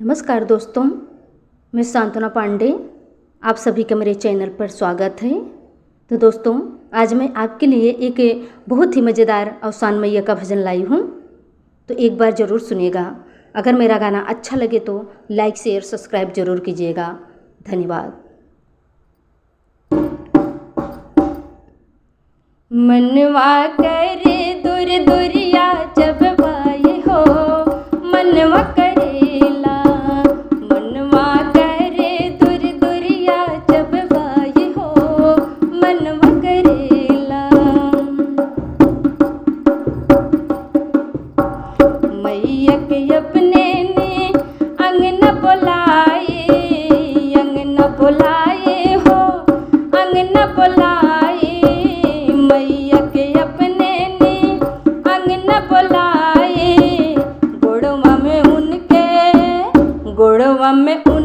नमस्कार दोस्तों, मैं सांत्वना पांडे, आप सभी का मेरे चैनल पर स्वागत है। तो दोस्तों, आज मैं आपके लिए एक बहुत ही मज़ेदार अवसान मैया का भजन लाई हूँ, तो एक बार ज़रूर सुनिएगा। अगर मेरा गाना अच्छा लगे तो लाइक शेयर सब्सक्राइब ज़रूर कीजिएगा। धन्यवाद। मनवा करे दूर दूरिया जब भाई हो, मनवा करेला, मनवा करे दूर दूरिया जब भाई हो, मनवा करेला। मैया के अपने ने अंगना बुलाए, अंगना बुलाए हो, अंगना बुलाए। मैया के अपने ने अंगना बुलाए, गोड़वा में उनके, गोड़वा में उन